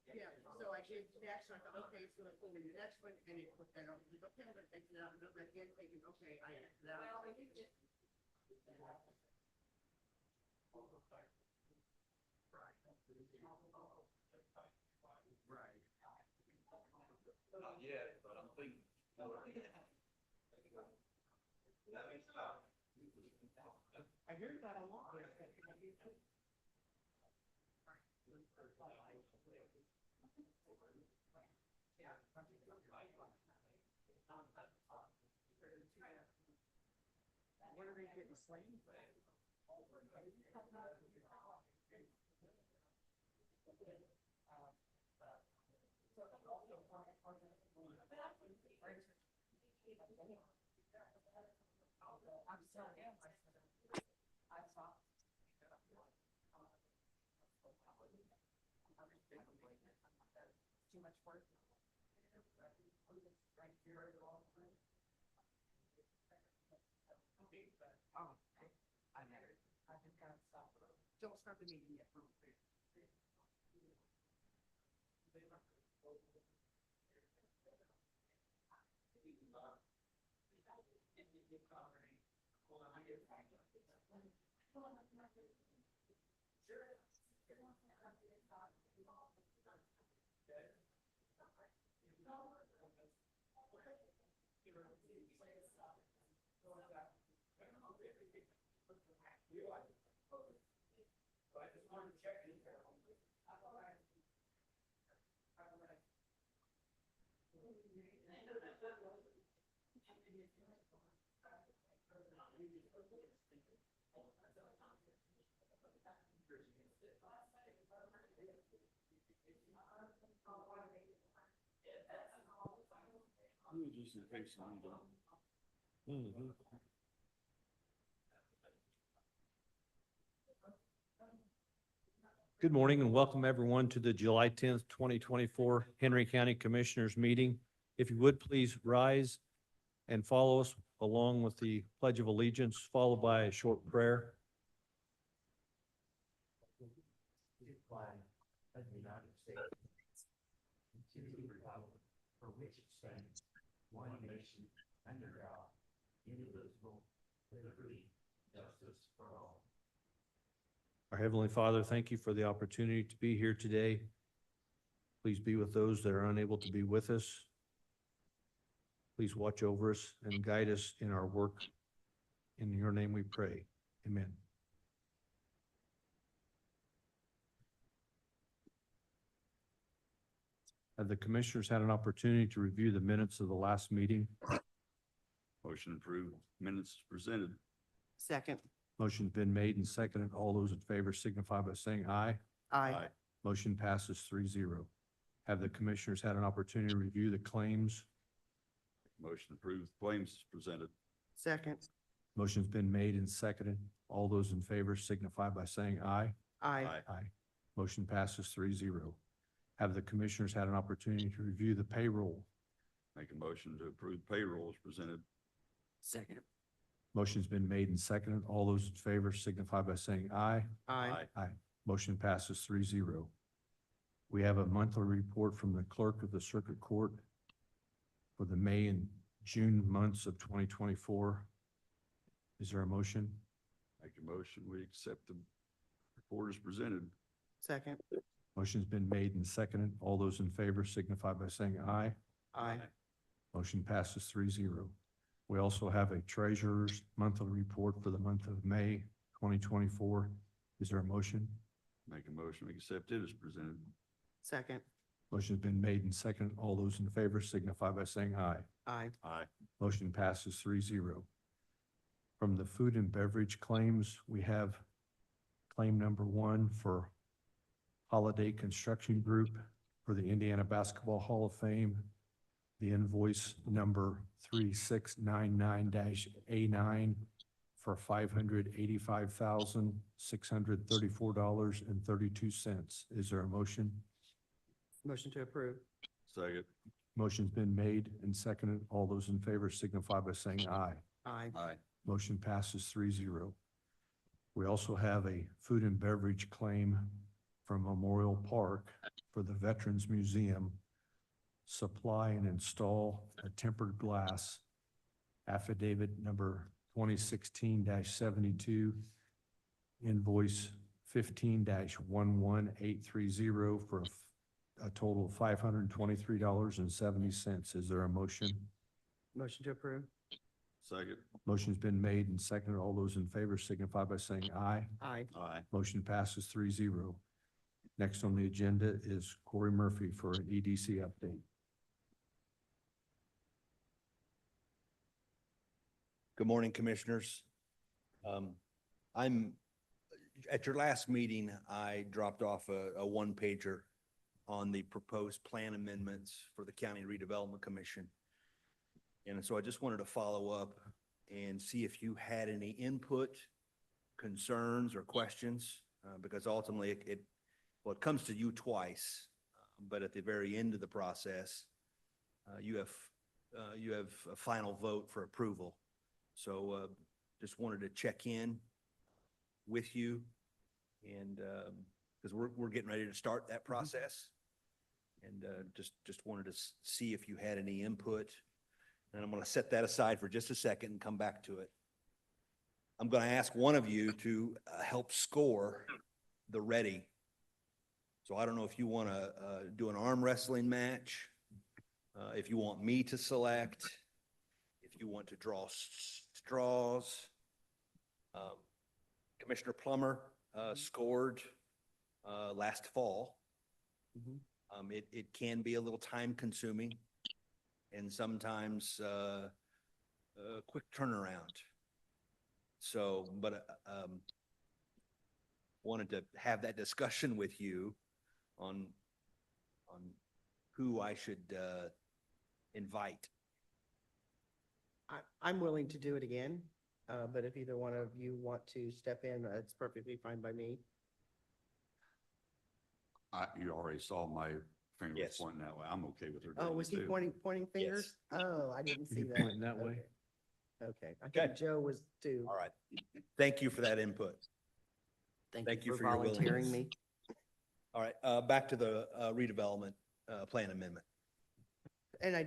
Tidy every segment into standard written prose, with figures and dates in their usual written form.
Yeah, so I did next, I thought, okay, so I put in the next one, and it put that on, okay, I'm gonna take it out, and I'm again thinking, okay, I added that. Right. Not yet, but I'm thinking. I hear that a lot. What are they getting slain? I'm sorry. I saw. Too much work. Oh, I never. I just gotta stop. Don't start the meeting yet. Just in case you don't. Good morning and welcome everyone to the July 10th, 2024 Henry County Commissioners Meeting. If you would, please rise and follow us along with the Pledge of Allegiance, followed by a short prayer. Flag of the United States, to the republic for which it stands, one nation, under God, indivisible, with liberty, justice for all. Our Heavenly Father, thank you for the opportunity to be here today. Please be with those that are unable to be with us. Please watch over us and guide us in our work. In your name we pray. Amen. Have the commissioners had an opportunity to review the minutes of the last meeting? Motion approved, minutes presented. Second. Motion's been made and seconded. All those in favor signify by saying aye. Aye. Motion passes 3-0. Have the commissioners had an opportunity to review the claims? Motion approved, claims presented. Second. Motion's been made and seconded. All those in favor signify by saying aye. Aye. Aye. Motion passes 3-0. Have the commissioners had an opportunity to review the payroll? Make a motion to approve payroll as presented. Second. Motion's been made and seconded. All those in favor signify by saying aye. Aye. Aye. Motion passes 3-0. We have a monthly report from the clerk of the circuit court for the May and June months of 2024. Is there a motion? Make a motion, we accept the report as presented. Second. Motion's been made and seconded. All those in favor signify by saying aye. Aye. Motion passes 3-0. We also have a treasurer's monthly report for the month of May 2024. Is there a motion? Make a motion, we accept it as presented. Second. Motion's been made and seconded. All those in favor signify by saying aye. Aye. Aye. Motion passes 3-0. From the food and beverage claims, we have claim number 1 for Holiday Construction Group for the Indiana Basketball Hall of Fame. The invoice number 3699-A9 for $585,634.32. Is there a motion? Motion to approve. Second. Motion's been made and seconded. All those in favor signify by saying aye. Aye. Aye. Motion passes 3-0. We also have a food and beverage claim from Memorial Park for the Veterans Museum. Supply and install a tempered glass affidavit number 2016-72, invoice 15-11830 for a total of $523.70. Is there a motion? Motion to approve? Second. Motion's been made and seconded. All those in favor signify by saying aye. Aye. Aye. Motion passes 3-0. Next on the agenda is Corey Murphy for an EDC update. Good morning, Commissioners. At your last meeting, I dropped off a one-pager on the proposed plan amendments for the County Redevelopment Commission. And so I just wanted to follow up and see if you had any input, concerns, or questions, because ultimately it comes to you twice, but at the very end of the process, you have a final vote for approval. So just wanted to check in with you and because we're getting ready to start that process. And just wanted to see if you had any input. And I'm going to set that aside for just a second and come back to it. I'm going to ask one of you to help score the ready. So I don't know if you want to do an arm wrestling match, if you want me to select, if you want to draw straws. Commissioner Plummer scored last fall. It can be a little time consuming and sometimes a quick turnaround. So, but wanted to have that discussion with you on who I should invite. I'm willing to do it again, but if either one of you want to step in, it's perfectly fine by me. You already saw my finger Yes. pointing that way. I'm okay with her. Oh, doing was it he too. pointing fingers? Oh, I didn't see You that. pointing that way? Okay, I Okay. think Joe was too. All right. Thank you for that input. Thank you for your volunteering willingness. me. All right, back to the redevelopment plan amendment. And I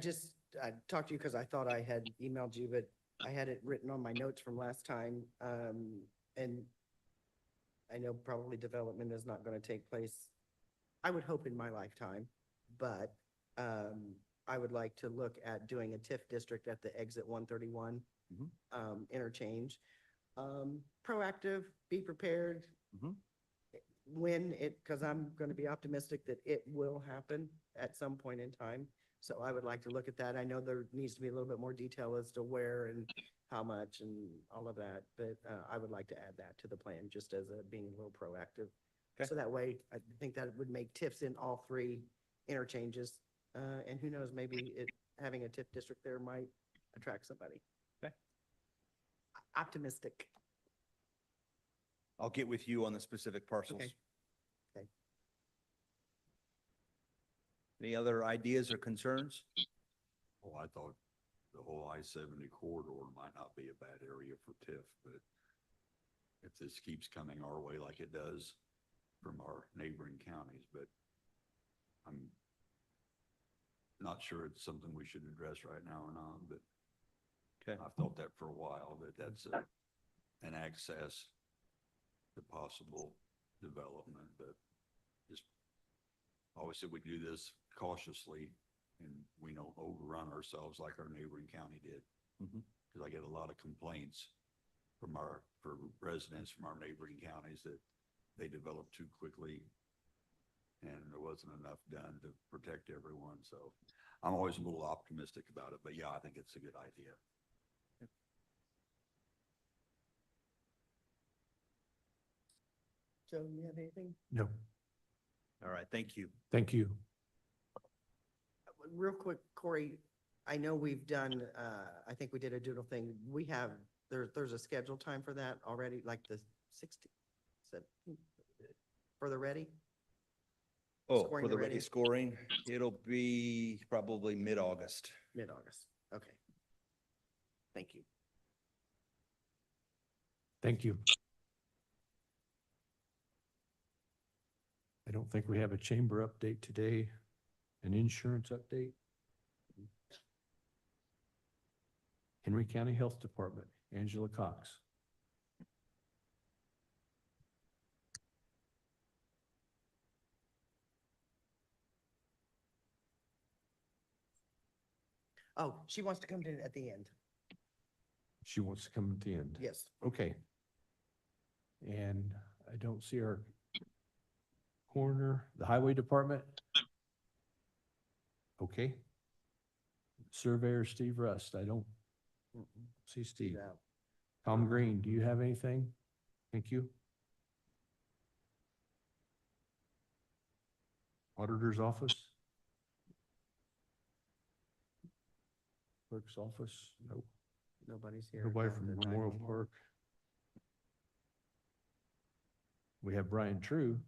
talked to you because I thought I had emailed you, but I had it written on my notes from last time. And I know probably development is not going to take place, I would hope in my lifetime, but I would like to look at doing a TIF district at the exit 131 interchange. Proactive, be prepared. Mhm. When because I'm going to be optimistic that it will happen at some point in time. So I would like to look at that. I know there needs to be a little bit more detail as to where and how much and all of that, but I would like to add that to the plan just as being a little proactive. Okay. So that way, I think that would make TIFs in all three interchanges. And who knows, maybe having a TIF district there might attract somebody. Okay. Optimistic. I'll get with you on the specific parcels. Okay. Okay. Any other ideas or concerns? Well, I thought the whole I-70 corridor might not be a bad area for TIF, but if this keeps coming our way like it does from our neighboring counties, but I'm not sure it's something we should address right now or not, but Okay. I've thought that for a while, that that's an access to possible development, but just obviously we do this cautiously and we don't overrun ourselves like our neighboring county did. Mhm. Because I get a lot of complaints for residents from our neighboring counties that they developed too quickly and there wasn't enough done to protect everyone. So I'm always a little optimistic about it, but yeah, I think it's a good idea. Joe, you have anything? No, All right, thank you. thank you. Real quick, Corey, I know we've done, I think we did a doodle thing. We have, there's a scheduled time for that already, like the 16th, for the ready? Oh, Scoring for the the ready. scoring, it'll be probably mid-August. Mid-August. Okay. Thank you. Thank you. I don't think we have a chamber update today, an insurance update. Henry County Health Department, Angela Cox. Oh, she wants to come to at the end. She wants to come at the end. Yes. Okay. And I don't see our coroner, the highway department. Okay. Surveyor Steve Rust, I don't Mm-mm. see Steve. Yeah. Tom Green, do you have anything? Thank you. Auditor's office? Clerk's office? Nope. Nobody's here. Nobody No, from the Memorial 911. Park. We have Brian True.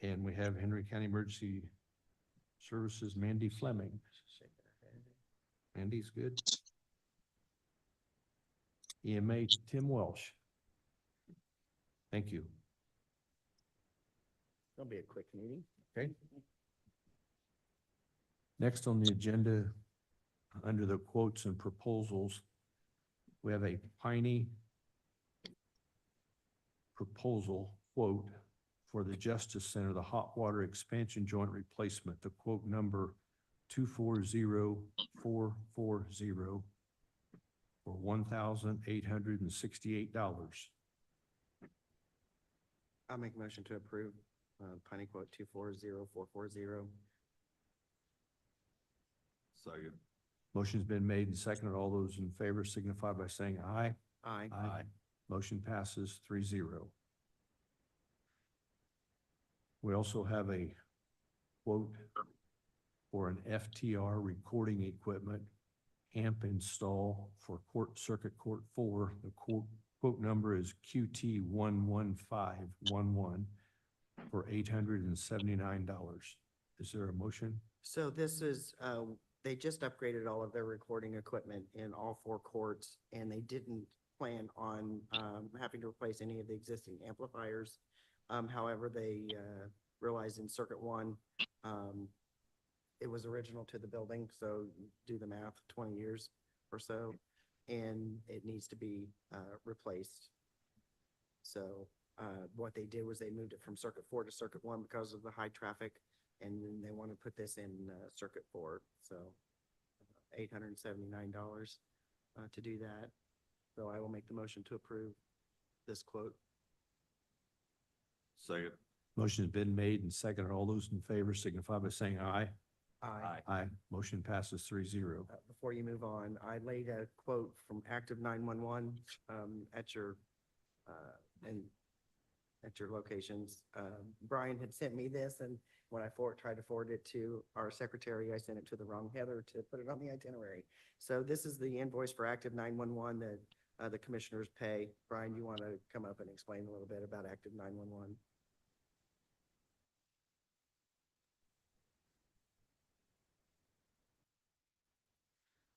And we have Henry County Emergency Services Mandy Fleming. Shaking her head. Mandy's good. EMA Tim Welsh. Thank you. It'll be a quick meeting. Okay. Next on the agenda, under the quotes and proposals, we have a Piney proposal quote for the Justice Center, the hot water expansion joint replacement, the quote number 240440 for $1,868. I'll make a motion to approve, Piney quote 240440. Second. Motion's been made and seconded. All those in favor signify by saying aye. Aye. Motion passes 3-0. We also have a quote for an FTR recording equipment amp install for Circuit Court 4. The quote number is QT 11511 for $879. Is there a motion? So this is, they just upgraded all of their recording equipment in all 4 courts, and they didn't plan on, having to replace any of the existing amplifiers. However, they, realized in Circuit 1, it was original to the building, so do the math, 20 years or so, and it needs to be, replaced. So, what they did was they moved it from Circuit 4 to Circuit 1 because of the high traffic, and then they want to put this in, Circuit 4, so $879, to do that. So I will make the motion to approve this quote. Second. Motion's been made and seconded. All those in favor signify by saying aye. Aye. Aye. Motion passes 3-0. Before you move on, I laid a quote from Active 911, at your, and at your locations. Brian had sent me this, and when I tried to forward it to our secretary, I sent it to the wrong Heather to put it on the itinerary. So this is the invoice for Active 911 that, the commissioners pay. Brian, you want to come up and explain a little bit about Active 911?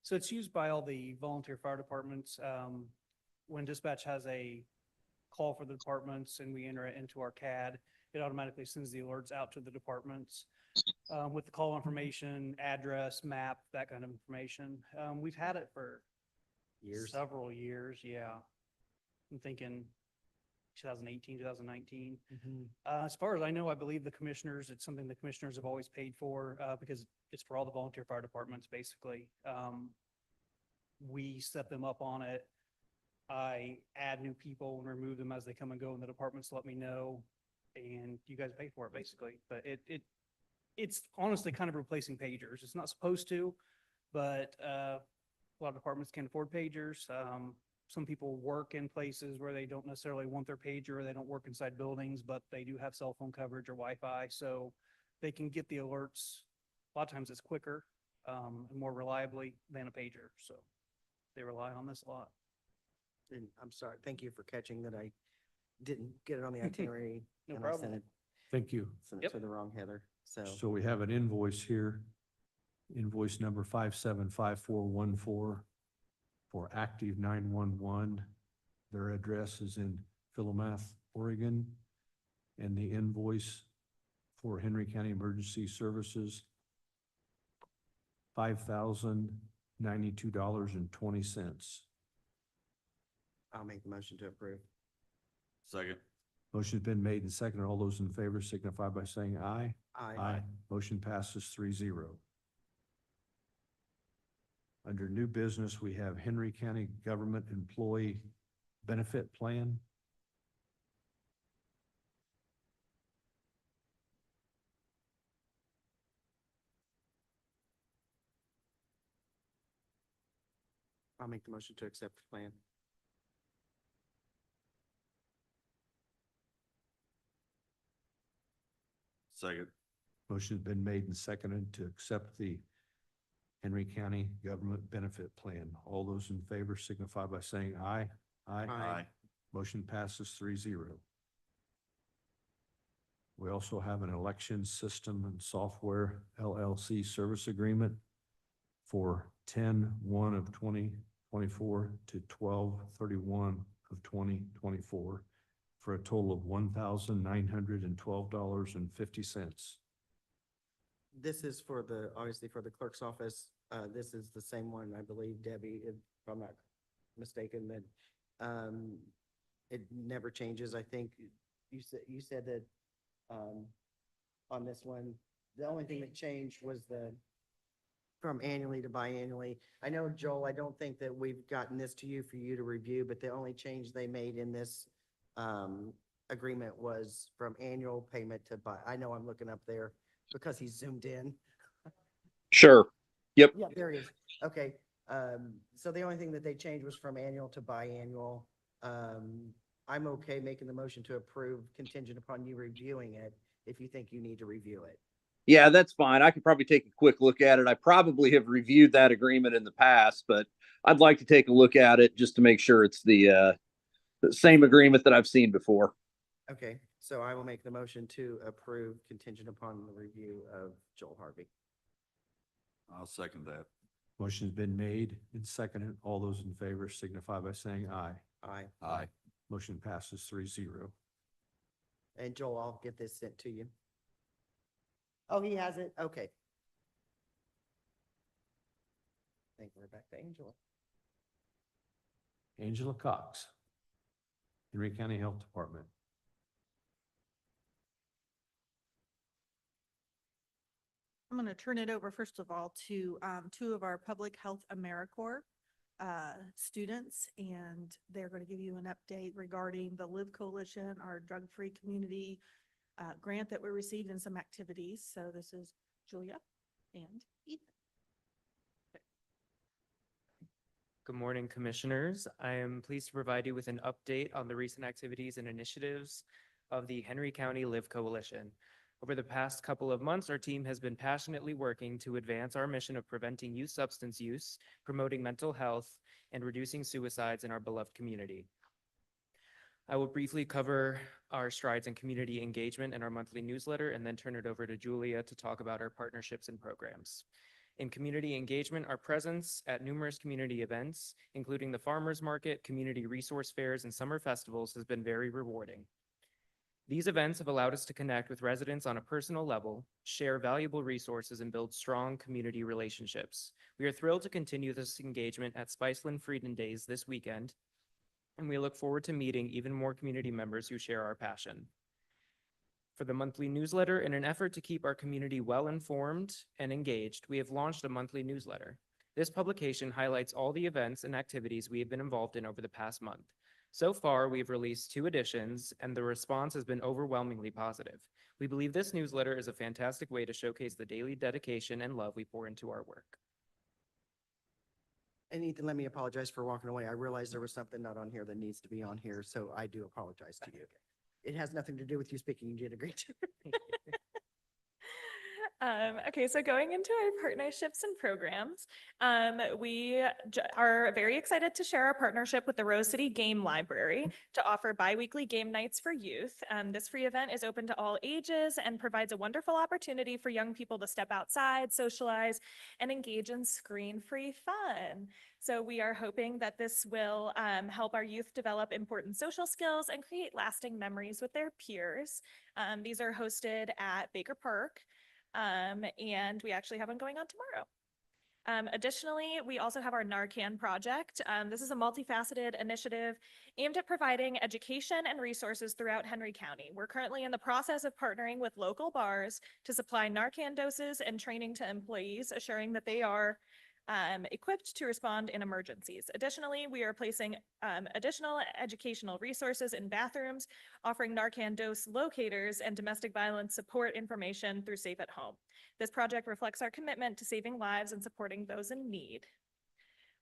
So it's used by all the volunteer fire departments. When dispatch has a call for the departments and we enter it into our CAD, it automatically sends the alerts out to the departments with the call information, address, map, that kind of information. We've had it for Years? several years, yeah. I'm thinking 2018, 2019. As far as I know, I believe the commissioners, it's something the commissioners have always paid for, because it's for all the volunteer fire departments, basically. We set them up on it. I add new people and remove them as they come and go, and the departments let me know, and you guys pay for it, basically. But it's honestly kind of replacing pagers. It's not supposed to, but, a lot of departments can't afford pagers. Some people work in places where they don't necessarily want their pager, or they don't work inside buildings, but they do have cell phone coverage or Wi-Fi, so they can get the alerts. A lot of times it's quicker, and more reliably than a pager, so they rely on this a lot. And I'm sorry, thank you for catching that I didn't get it on the itinerary. No and I problem. Thank you. Sent it Yep. to the wrong Heather, so. So we have an invoice here. Invoice number 575414 for Active 911. Their address is in Philomath, Oregon, and the invoice for Henry County Emergency Services, $5,092.20. I'll make the motion to approve. Second. Motion's been made and seconded. All those in favor signify by saying aye. Aye. Motion passes 3-0. Under new business, we have Henry County Government Employee Benefit Plan. I'll make the motion to accept the plan. Second. Motion's been made and seconded to accept the Henry County Government Benefit Plan. All those in favor signify by saying aye. Aye. Motion passes 3-0. We also have an election system and software LLC service agreement for 10/1 of 2024 to 12/31 of 2024 for a total of $1,912.50. This is for the, obviously for the clerk's office. This is the same one, I believe, Debbie, if I'm not mistaken, that, it never changes. I think you said that, on this one, the only thing that changed was from annually to biannually. I know, Joel, I don't think that we've gotten this to you for you to review, but the only change they made in this, agreement was from annual payment to I know I'm looking up there because he's zoomed in. Sure. Yeah, there he is. Okay, so the only thing that they changed was from annual to biannual. I'm okay making the motion to approve contingent upon you reviewing it, if you think you need to review it. Yeah, that's fine. I could probably take a quick look at it. I probably have reviewed that agreement in the past, but I'd like to take a look at it just to make sure it's the same agreement that I've seen before. Okay, so I will make the motion to approve contingent upon the review of Joel Harvey. I'll second that. Motion's been made and seconded. All those in favor signify by saying aye. Aye. Aye. Motion passes 3-0. And Joel, I'll get this sent to you. Oh, he has it? Okay. I think we're back to Angela. Angela Cox, Henry County Health Department. I'm going to turn it over, first of all, to two of our Public Health AmeriCorps students, and they're going to give you an update regarding the Live Coalition, our drug-free community grant that we received, and some activities. So this is Julia and Ethan. Good morning, Commissioners. I am pleased to provide you with an update on the recent activities and initiatives of the Henry County Live Coalition. Over the past couple of months, our team has been passionately working to advance our mission of preventing youth substance use, promoting mental health, and reducing suicides in our beloved community. I will briefly cover our strides in community engagement in our monthly newsletter and then turn it over to Julia to talk about our partnerships and programs. In community engagement, our presence at numerous community events, including the farmers market, community resource fairs, and summer festivals, has been very rewarding. These events have allowed us to connect with residents on a personal level, share valuable resources, and build strong community relationships. We are thrilled to continue this engagement at Spiceland Frieden Days this weekend, and we look forward to meeting even more community members who share our passion. For the monthly newsletter, in an effort to keep our community well-informed and engaged, we have launched a monthly newsletter. This publication highlights all the events and activities we have been involved in over the past month. So far, we've released 2 editions, and the response has been overwhelmingly positive. We believe this newsletter is a fantastic way to showcase the daily dedication and love we pour into our work. And Ethan, let me apologize for walking away. I realized there was something not on here that needs to be on here, so I do apologize to you. It has nothing to do with you speaking. You did a great job. Okay, so going into our partnerships and programs, we are very excited to share our partnership with the Rose City Game Library to offer biweekly game nights for youth. This free event is open to all ages and provides a wonderful opportunity for young people to step outside, socialize, and engage in screen-free fun. So we are hoping that this will help our youth develop important social skills and create lasting memories with their peers. These are hosted at Baker Park. And we actually have one going on tomorrow. Additionally, we also have our Narcan project. This is a multifaceted initiative aimed at providing education and resources throughout Henry County. We're currently in the process of partnering with local bars to supply Narcan doses and training to employees, assuring that they are equipped to respond in emergencies. Additionally, we are placing additional educational resources in bathrooms, offering Narcan dose locators and domestic violence support information through Safe at Home. This project reflects our commitment to saving lives and supporting those in need.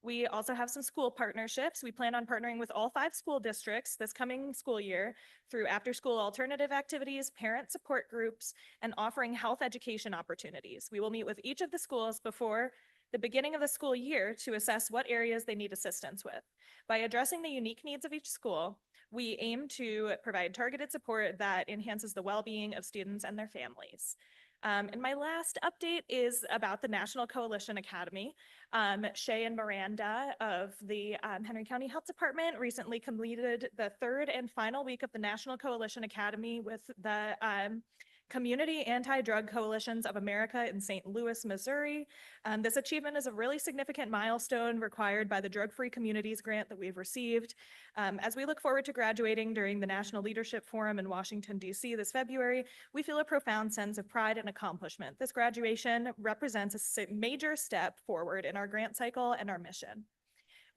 We also have some school partnerships. We plan on partnering with all 5 school districts this coming school year through after-school alternative activities, parent support groups, and offering health education opportunities. We will meet with each of the schools before the beginning of the school year to assess what areas they need assistance with. By addressing the unique needs of each school, we aim to provide targeted support that enhances the well-being of students and their families. And my last update is about the National Coalition Academy. Shay and Miranda of the Henry County Health Department recently completed the 3rd and final week of the National Coalition Academy with the Community Anti-Drug Coalitions of America in St. Louis, Missouri. This achievement is a really significant milestone required by the Drug-Free Communities grant that we've received. As we look forward to graduating during the National Leadership Forum in Washington, D.C. this February, we feel a profound sense of pride and accomplishment. This graduation represents a major step forward in our grant cycle and our mission.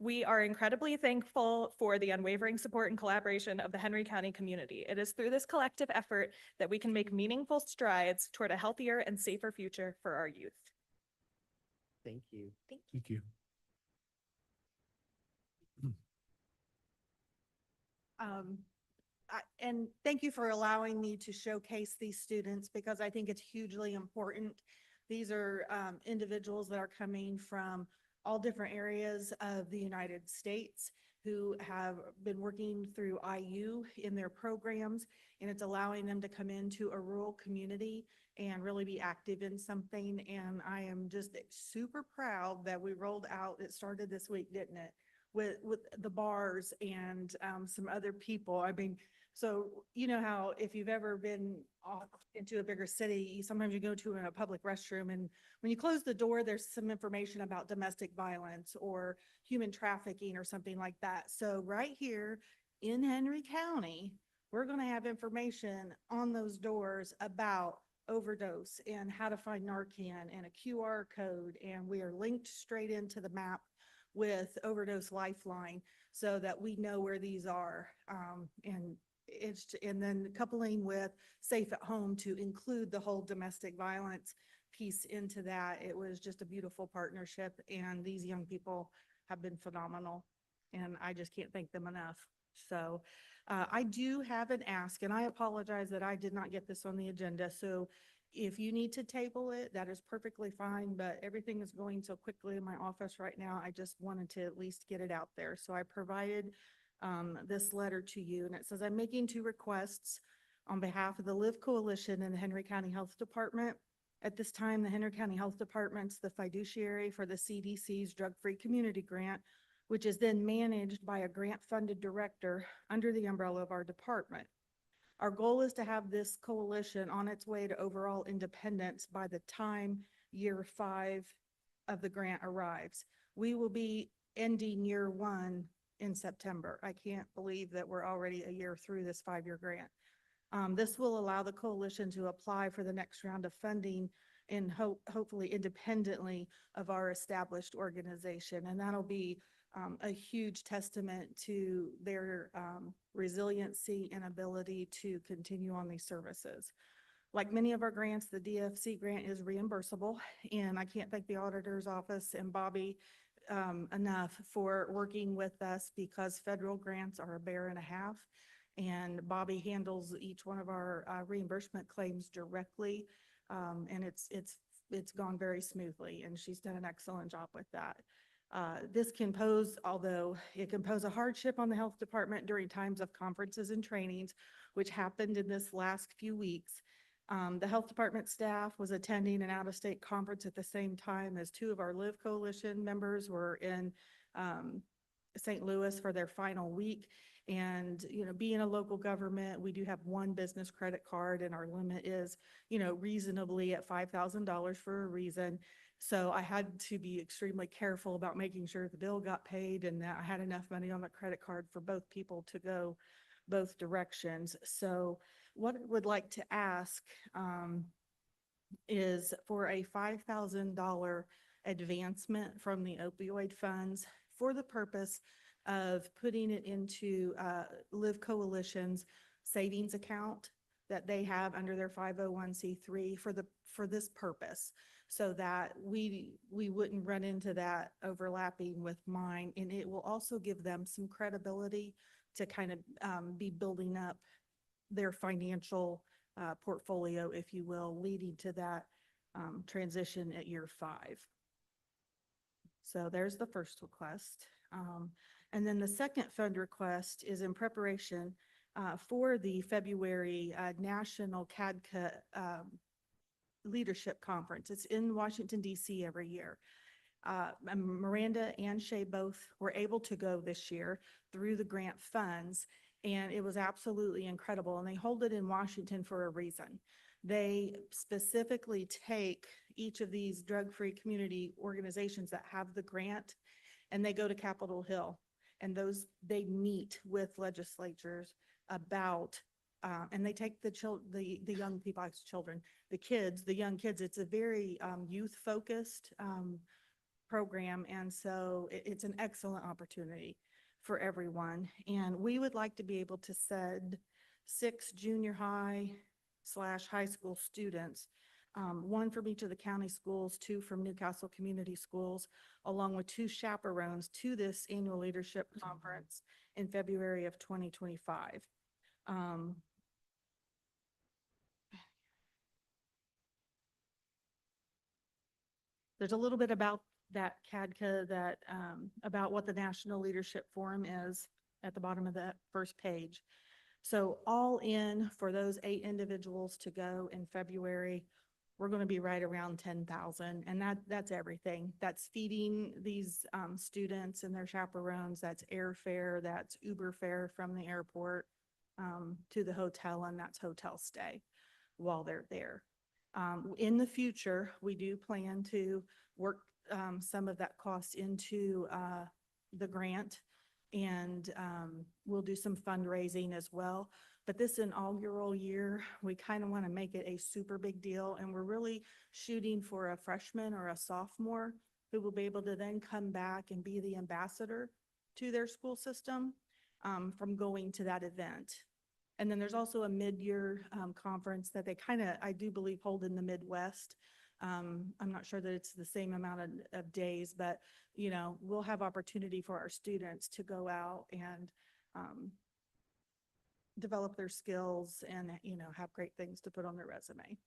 We are incredibly thankful for the unwavering support and collaboration of the Henry County community. It is through this collective effort that we can make meaningful strides toward a healthier and safer future for our youth. Thank you. Thank you. And thank you for allowing me to showcase these students because I think it's hugely important. These are individuals that are coming from all different areas of the United States who have been working through IU in their programs, and it's allowing them to come into a rural community and really be active in something. And I am just super proud that we rolled out, it started this week, didn't it? With the bars and some other people. I mean, so you know how if you've ever been off into a bigger city, sometimes you go to a public restroom and when you close the door, there's some information about domestic violence or human trafficking or something like that. So right here in Henry County, we're going to have information on those doors about overdose and how to find Narcan and a QR code. And we are linked straight into the map with Overdose Lifeline so that we know where these are. And then coupling with Safe at Home to include the whole domestic violence piece into that. It was just a beautiful partnership, and these young people have been phenomenal, and I just can't thank them enough. So I do have an ask, and I apologize that I did not get this on the agenda. So if you need to table it, that is perfectly fine, but everything is going so quickly in my office right now. I just wanted to at least get it out there. So I provided this letter to you, and it says, I'm making 2 requests on behalf of the Live Coalition and the Henry County Health Department. At this time, the Henry County Health Department's the fiduciary for the CDC's Drug-Free Community Grant, which is then managed by a grant-funded director under the umbrella of our department. Our goal is to have this coalition on its way to overall independence by the time year 5 of the grant arrives. We will be ending year 1 in September. I can't believe that we're already a year through this 5-year grant. This will allow the coalition to apply for the next round of funding and hopefully independently of our established organization. And that'll be a huge testament to their resiliency and ability to continue on these services. Like many of our grants, the DFC grant is reimbursable, and I can't thank the auditor's office and Bobby enough for working with us because federal grants are a bear and a half, and Bobby handles each one of our reimbursement claims directly. And it's gone very smoothly and she's done an excellent job with that. This can pose, although it can pose a hardship on the health department during times of conferences and trainings, which happened in this last few weeks. The health department staff was attending an out-of-state conference at the same time as two of our Live Coalition members were in St. Louis for their final week. And, being a local government, we do have one business credit card and our limit is, reasonably at $5,000 for a reason. So I had to be extremely careful about making sure the bill got paid and that I had enough money on the credit card for both people to go both directions. So what I would like to ask is for a $5,000 advancement from the opioid funds for the purpose of putting it into Live Coalition's savings account that they have under their 501c3 for this purpose, so that we wouldn't run into that overlapping with mine. And it will also give them some credibility to kind of be building up their financial portfolio, if you will, leading to that transition at year 5. So there's the first request. And then the second fund request is in preparation for the February National CADCA Leadership Conference. It's in Washington, D.C. every year. Miranda and Shay both were able to go this year through the grant funds, and it was absolutely incredible. And they hold it in Washington for a reason. They specifically take each of these drug-free community organizations that have the grant, and they go to Capitol Hill, and they meet with legislatures about, and they take the young people, children, the young kids. It's a very youth-focused program, and so it's an excellent opportunity for everyone. And we would like to be able to send 6 junior high/high school students, 1 from each of the county schools, 2 from Newcastle Community Schools, along with 2 chaperones to this annual leadership conference in February of 2025. There's a little bit about that CADCA about what the National Leadership Forum is at the bottom of that first page. So all in for those 8 individuals to go in February, we're going to be right around 10,000. And that's everything. That's feeding these students and their chaperones. That's airfare, that's Uber fare from the airport to the hotel, and that's hotel stay while they're there. In the future, we do plan to work some of that cost into the grant, and we'll do some fundraising as well. But this inaugural year, we kind of want to make it a super big deal, and we're really shooting for a freshman or a sophomore who will be able to then come back and be the ambassador to their school system from going to that event. And then there's also a mid-year conference that they I do believe, hold in the Midwest. I'm not sure that it's the same amount of days, but, we'll have opportunity for our students to go out and develop their skills and, have great things to put on their resume.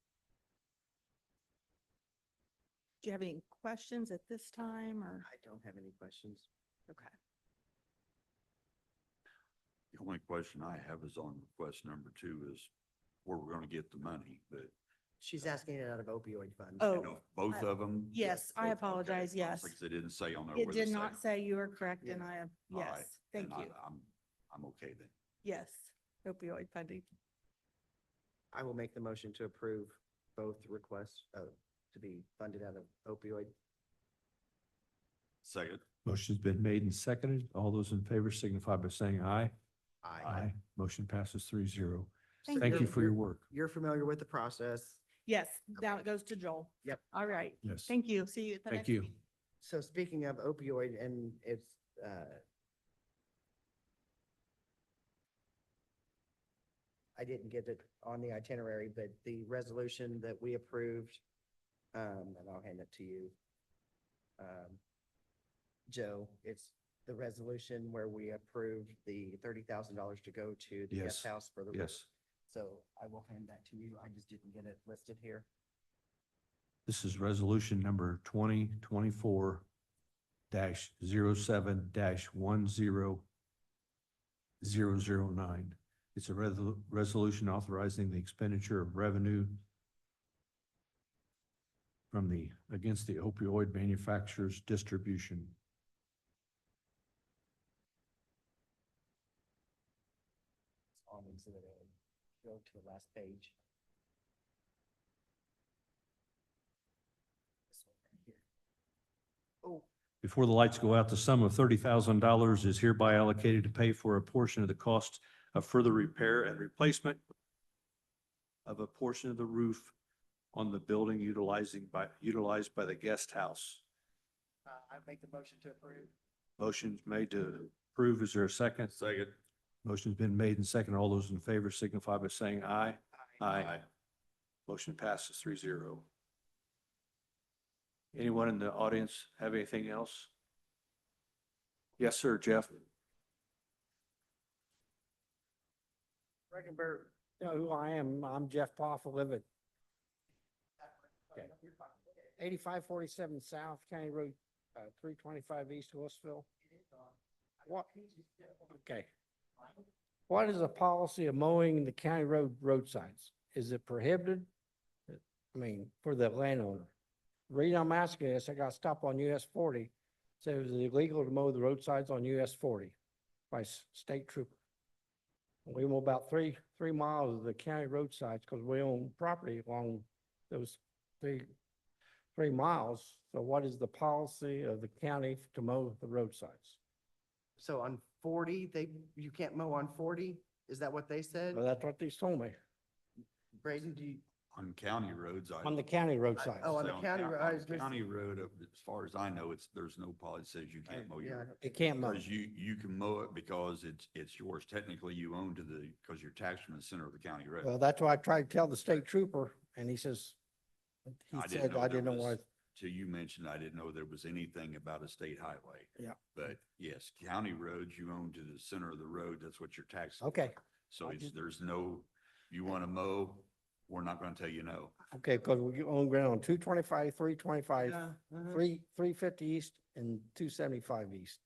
Do you have any questions at this time, or? I don't have any questions. Okay. The only question I have is on request number 2 is where we're gonna get the money, but She's asking it out of opioid funds. Oh, you know, both of them. Yes, I Both? apologize, Okay. yes. Like they didn't say on there. It where the did not second- say you are correct, and Yes. All right. yes, thank Then you. I'm okay then. Yes, opioid funding. I will make the motion to approve both requests to be funded out of opioid. Second. Motion's been made and seconded. All those in favor signify by saying aye. Aye. Motion passes 3-0. Thank Thank you you. for your work. You're familiar with the process. Yes, now it goes to Joel. Yep. All right. Yes. Thank you. See you at the Thank next you. meeting. So speaking of opioid, and it's, I didn't get it on the itinerary, but the resolution that we approved, and I'll hand it to you. Joe, it's the resolution where we approved the $30,000 to go to the guest Yes. house for the. Yes. So I will hand that to you. I just didn't get it listed here. This is resolution number 2024-07-10009. It's a resolution authorizing the expenditure of revenue from against the opioid manufacturers distribution. On exhibit A. Go to the last page. This one right here. Oh, Before the lights go out, the sum of $30,000 is hereby allocated to pay for a portion of the cost of further repair and replacement of a portion of the roof on the building utilized by the guest house. I make the motion to approve. Motion's made to approve. Is there a second? Second. Motion's been made and second. All those in favor signify by saying aye. Aye. Motion passes 3-0. Anyone in the audience have anything else? Yes, sir, Jeff. Breckenberg, you know who I am. I'm Jeff Poff, I live at 8547 South County Road, 325 East Louisville. What? Okay. What is the policy of mowing the county roadsides? Is it prohibited? I mean, for the landowner? The reason I'm asking this, I got stopped on US 40. Said it was illegal to mow the roadsides on US 40 by state trooper. We mow about three miles of the county roadsides because we own property along those three miles. So what is the policy of the county to mow the roadsides? so on 40, you can't mow on 40? Is that what they said? Well, that's what they told me, Braden, do you? On county roads, on the county roadsides. Oh, on the on county coun- road, I on was gonna say- County road, as far as I know, there's no policy that says you can't mow Yeah, your. It can't mow. Because you can mow it because it's yours. Technically, you own because you're taxed from the center of the county road. Well, that's why I tried to tell the state trooper and he says, he I said, I didn't know why. Till you mentioned, I didn't know there was anything about a state highway. Yeah. But yes, county roads, you own to the center of the road, that's what you're taxed. Okay, So I it's, did- there's no, you want to mow, we're not going to tell you no. okay, because we own ground on 225, 325, Yeah, uh-huh. 350 east and 275 east.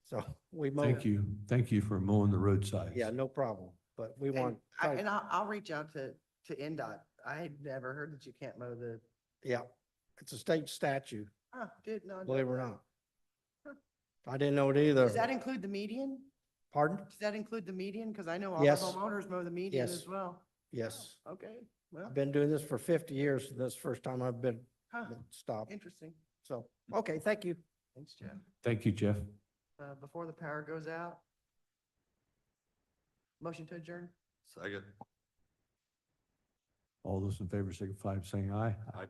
So we mow. Thank you. Thank you for mowing the roadsides. Yeah, no problem, but we And want. I'll reach out to NDOT. I had never heard that you can't mow the, Yeah, it's a state statute, did not. know believe it or that. not. Huh. I didn't know it either. Does that include the median? Pardon? Does that include the median? Because I know all the Yes. homeowners mow the median Yes. as well. Yes. Okay, well, I've been doing this for 50 years. and This is the first time I've been huh, stopped. interesting. So, okay, thank you. Thanks, Jeff. Thank you, Jeff. Before the power goes out. Motion to adjourn? Second. All those in favor signify by saying aye. Aye.